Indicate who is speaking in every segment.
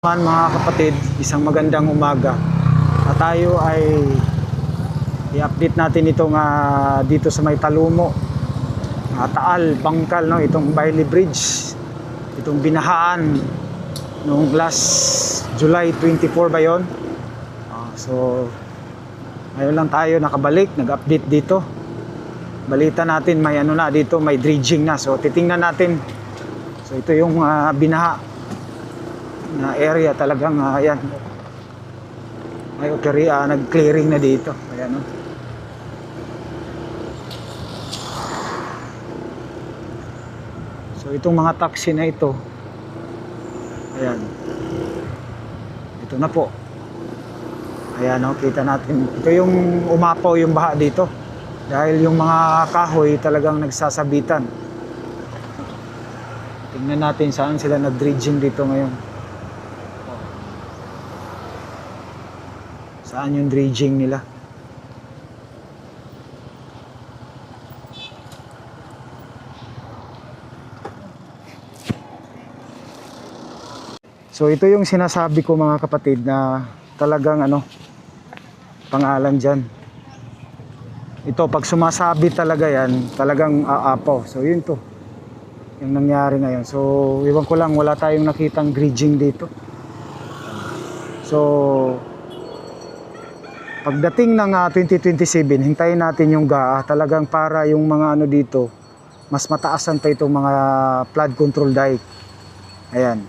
Speaker 1: Mga kapatid, isang magandang umaga. At tayo ay i-update natin itong dito sa may Talumo, Taal, Bangkal, no? Itong Bailey Bridge, itong binahaan noong last July 24 ba yun? So ngayon lang tayo nakabalik, nag-update dito. Balita natin may ano na dito, may dredging na. So titingnan natin. So ito yung binaha na area talagang ayan, may nag-clearing na dito, ayan, no? So itong mga taxi na ito, ayan, ito na po, ayan, no? Kita natin ito yung umapaw yung baha dito dahil yung mga kahoy talagang nagsasabitan. Tingnan natin saan sila nag-dredging dito ngayon. Saan yung dredging nila? So ito yung sinasabi ko mga kapatid na talagang pangalan dyan. Ito pag sumasabi talaga yan, talagang aapaw. So yun to, yung nangyari ngayon. So iwan ko lang, wala tayong nakitang dredging dito. So pagdating ng 2027, hintayin natin yung GAA talagang para yung mga dito, mas mataasan pa itong mga flood control dike. Ayan.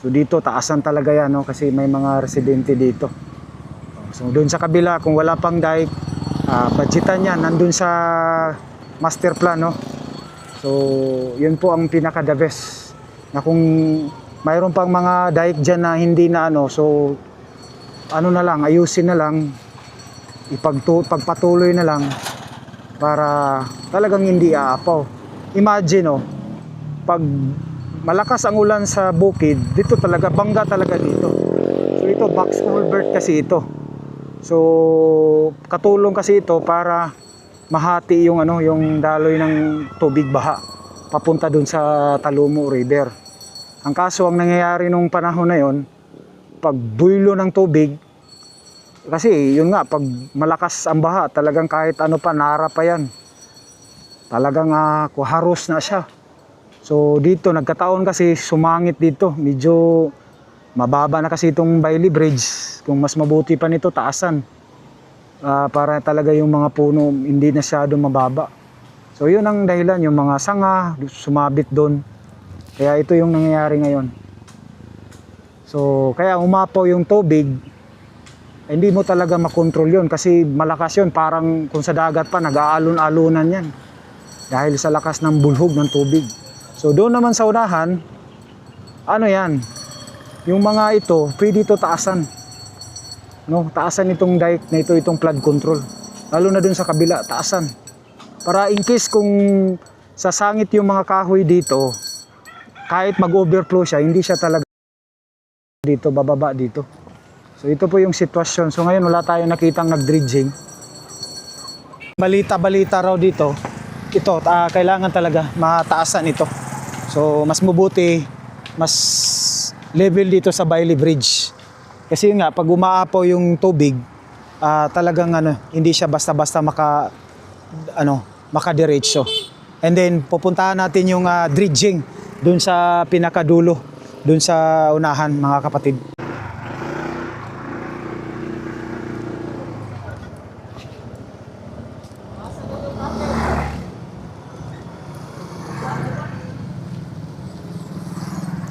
Speaker 1: So dito taasan talaga yan, no? Kasi may mga residente dito. So doon sa kabila, kung wala pang dike, budgetan yan, nandun sa master plan, no? So yun po ang pinaka the best. Na kung mayroon pang mga dike dyan na hindi na so na lang, ayusin na lang, pagpatuloy na lang para talagang hindi aapaw. Imagine pag malakas ang ulan sa bukid, dito talaga bangga talaga dito. So ito box culvert kasi ito. So katulong kasi ito para mahati yung yung daloy ng tubig baha papunta dun sa Talumo River. Ang kaso ang nangyayari nung panahon na yon, pag builo ng tubig, kasi yun nga, pag malakas ang baha, talagang kahit ano pa, nara pa yan. Talagang haros na siya. So dito, nagkataon kasi sumangit dito. Medyo mababa na kasi itong Bailey Bridge. Kung mas mabuti pa nito, taasan. Para talaga yung mga puno, hindi na masyadong mababa. So yun ang dahilan, yung mga sanga, sumabit doon. Kaya ito yung nangyayari ngayon. So kaya umapaw yung tubig, hindi mo talaga makontrol yun kasi malakas yun, parang kung sa dagat pa nag-aalon-alunan yan dahil sa lakas ng bulhog ng tubig. So doon naman sa unahan, yan, yung mga ito pwede ito taasan, no? Taasan itong dike na ito, itong flood control, lalo na doon sa kabila, taasan para in case kung sasangit yung mga kahoy dito, kahit mag-overflow siya, hindi siya talaga dito bababa dito. So ito po yung sitwasyon. So ngayon wala tayong nakitang nag-dredging. Balita raw dito, ito kailangan talaga mataasan ito. So mas mabuti, mas level dito sa Bailey Bridge. Kasi nga pag umaapaw yung tubig, talagang hindi siya basta-basta makadiretso. And then pupuntahan natin yung dredging dun sa pinakadulo, dun sa unahan mga kapatid.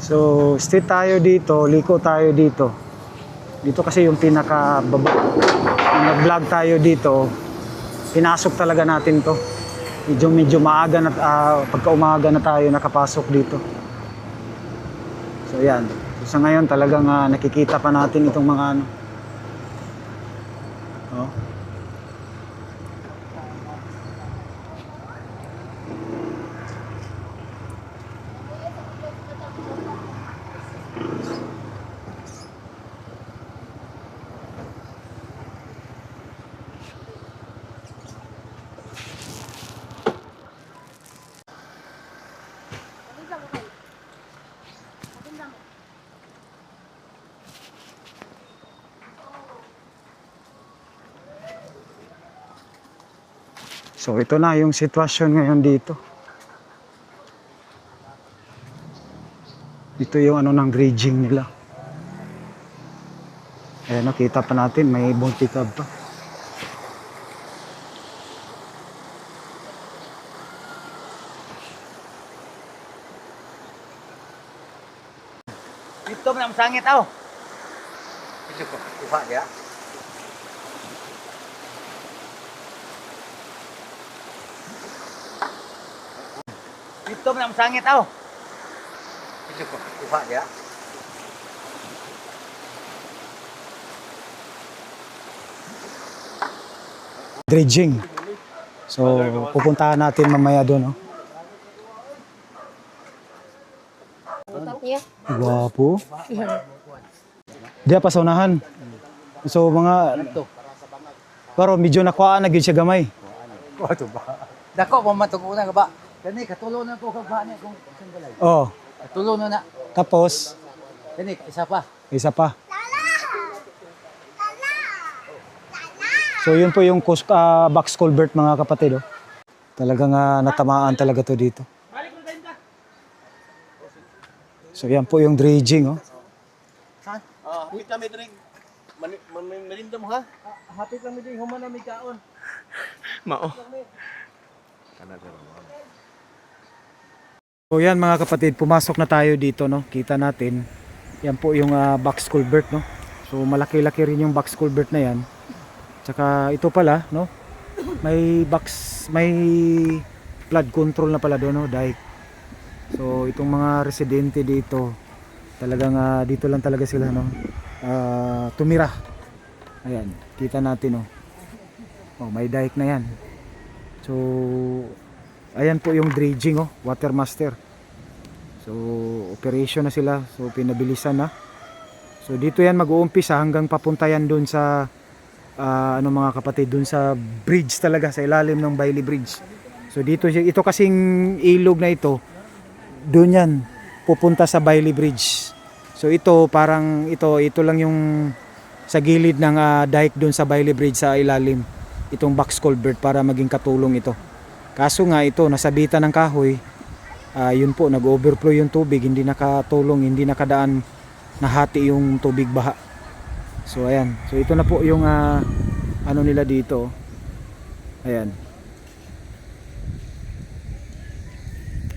Speaker 1: So, stay tayo dito, liko tayo dito. Dito kasi yung pinaka baba. Nag-vlog tayo dito, pinasok talaga natin to. Medyo maaga na, pagka-umaga na tayo nakapasok dito. So, yan. So, sa ngayon talagang nakikita pa natin itong mga So ito na yung sitwasyon ngayon dito. Ito yung ano ng dredging nila. Ayan, nakita pa natin may buntikab pa.
Speaker 2: Dito mo na masangit aw. Ito ko, kuha dia. Dito mo na masangit aw. Ito ko, kuha dia.
Speaker 1: Dredging. So pupuntahan natin mamaya doon, no?
Speaker 3: Yeah.
Speaker 1: Gwapo. Diya pa sa unahan. So mga pero medyo nakuha na gyud siya gamay.
Speaker 2: Kuha to ba? Dako pa matuguna ka ba? Kani katulo na ko ka ba ni kung isang balay.
Speaker 1: Oh,
Speaker 2: Tulo na na.
Speaker 1: tapos
Speaker 2: Kani isa pa.
Speaker 1: isa pa. So yun po yung box culvert mga kapatid, oh. Talagang natamaan talaga to dito. So yan po yung dredging, oh.
Speaker 2: Saan?
Speaker 4: Hapit kami drink. Merinda mo ha?
Speaker 2: Hapit lang mi ding human na mi kaon.
Speaker 4: Mao.
Speaker 1: So yan mga kapatid, pumasok na tayo dito, no. Kita natin. Yan po yung box culvert, no. So malaki-laki rin yung box culvert na yan. Tsaka ito pala, no. May flood control na pala doon, no, dike. So itong mga residente dito, talagang dito lang talaga sila, no, tumira. Ayan, kita natin, no. Oh, may dike na yan. So ayan po yung dredging, oh, water master. So operation na sila, so pinabilisan na. So dito yan mag-uumpisa hanggang papunta yan doon sa ano mga kapatid, doon sa bridge talaga, sa ilalim ng Bailey Bridge. So dito, ito kasing ilog na ito, doon yan pupunta sa Bailey Bridge. So ito parang ito lang yung sa gilid ng dike doon sa Bailey Bridge sa ilalim, itong box culvert para maging katulong ito. Kaso nga ito nasabitan ng kahoy, yun po, nag-overflow yung tubig, hindi nakatulong, hindi nakadaan, nahati yung tubig baha. So ayan, so ito na po yung ano nila dito. Ayan.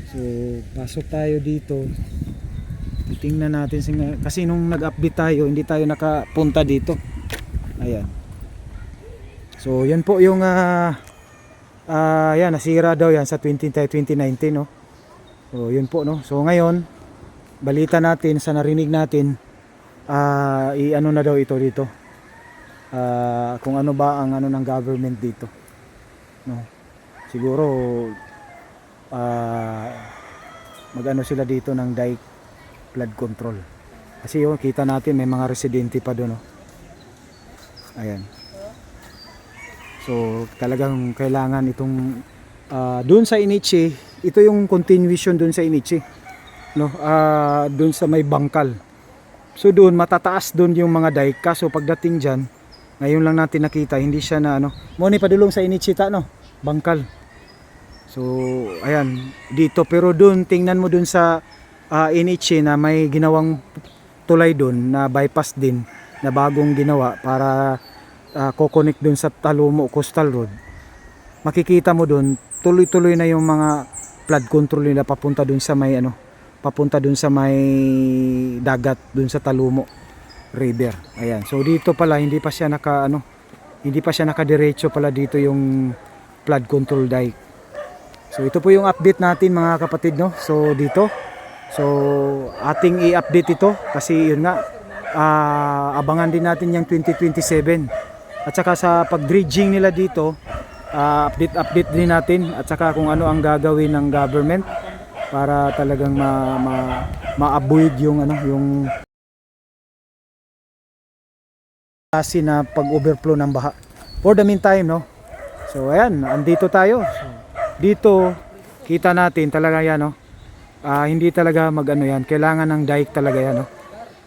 Speaker 1: So pasok tayo dito. Tingnan natin kasi nung nag-update tayo, hindi tayo nakapunta dito. Ayan. So yan po yung yan, nasira daw yan sa 2019, no. So yun po, no. So ngayon, balita natin sa narinig natin, i-ano na daw ito dito, kung ano ba ang ano ng government dito, no. Siguro mag-ano sila dito ng dike flood control, kasi yung kita natin may mga residente pa doon, no. Ayan. So talagang kailangan itong doon sa Inichi, ito yung continuation doon sa Inichi, no, doon sa may bangkal. So doon matataas doon yung mga dike, kaso pagdating diyan, ngayon lang natin nakita, hindi siya na ano, mo ni padulong sa Inichita, no, bangkal. So ayan dito, pero doon tingnan mo doon sa Inichi na may ginawang tulay doon na bypass din na bagong ginawa para ko-connect doon sa Talumo Coastal Road. Makikita mo doon tuloy-tuloy na yung mga flood control nila papunta doon sa may ano, papunta dun sa may dagat dun sa Talumo River. Ayan. So dito pala hindi pa siya hindi pa siya nakadiretso pala dito yung flood control dike. So ito po yung update natin mga kapatid, no. So dito. So ating i-update ito kasi yun nga, abangan din natin yung 2027. At saka sa pag-dredging nila dito, update din natin, at saka kung ano ang gagawin ng government para talagang ma-avoid yung ano, yung kasi na pag-overflow ng baha. For the meantime, no. So ayan, andito tayo. Dito kita natin talaga yan, no. Hindi talaga mag-ano yan, kailangan ng dike talaga yan, no.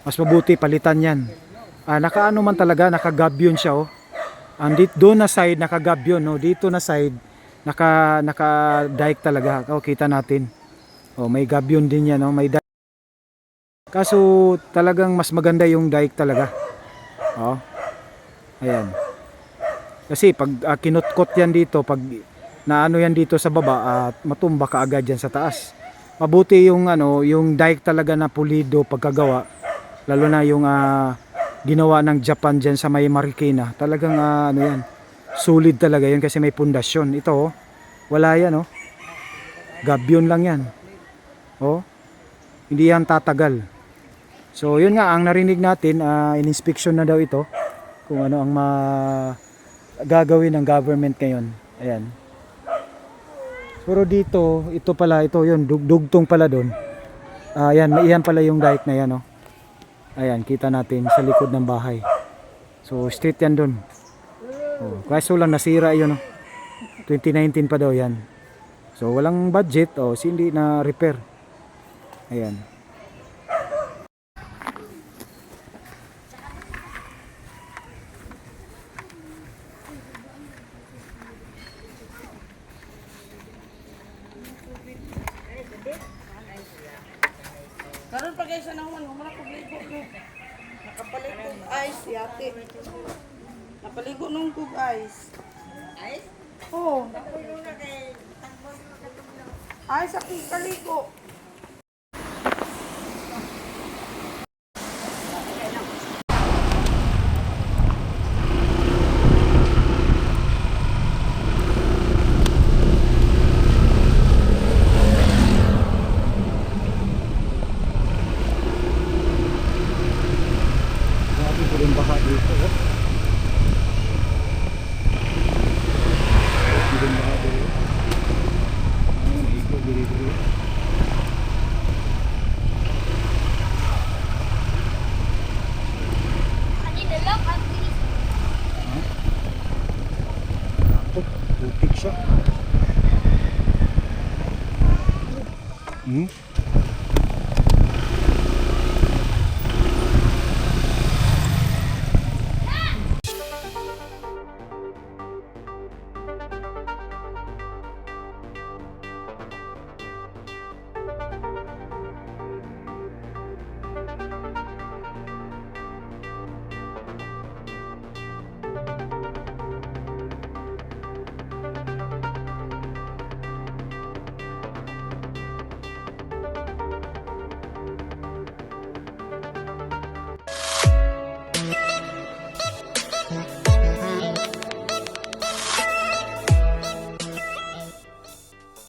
Speaker 1: Mas mabuti palitan yan. Nakaano man talaga, nakagabyon siya, oh. Andito doon na side nakagabyon, no. Dito na side naka-dike talaga. Oh, kita natin. Oh, may gabyon din yan, oh, may dike. Kaso talagang mas maganda yung dike talaga. Oh. Ayan. Kasi pag kinutkot yan dito, pag naano yan dito sa baba at matumba ka agad yan sa taas. Mabuti yung yung dike talaga na pulido pagkagawa. Lalo na yung ginawa ng Japan diyan sa may Marikina. Talagang yan. Solid talaga yun kasi may pundasyon. Ito oh, wala yan oh. Gabyon lang yan. Oh. Hindi yan tatagal. So yun nga ang narinig natin, in-inspection na daw ito kung ano ang gagawin ng government ngayon. Ayan. Pero dito, ito pala, ito yun, dugtong pala doon. Ayan, iyan pala yung dike na yan, oh. Ayan, kita natin sa likod ng bahay. So, street yan doon. Oh, kaso lang nasira yun, oh. 2019 pa daw yan. So, walang budget, oh, hindi na repair. Ayan.
Speaker 3: Karon pa guys ana man, wala ko ligo no. Nakapalit kog ice yate. Napaligo nung kog ice. Ice? Oo. Ice ako kaligo.
Speaker 1: Grabe po rin baka dito, oh. Grabe rin baka dito. Ayun, iko, dito. Ito, putik siya. Hmm?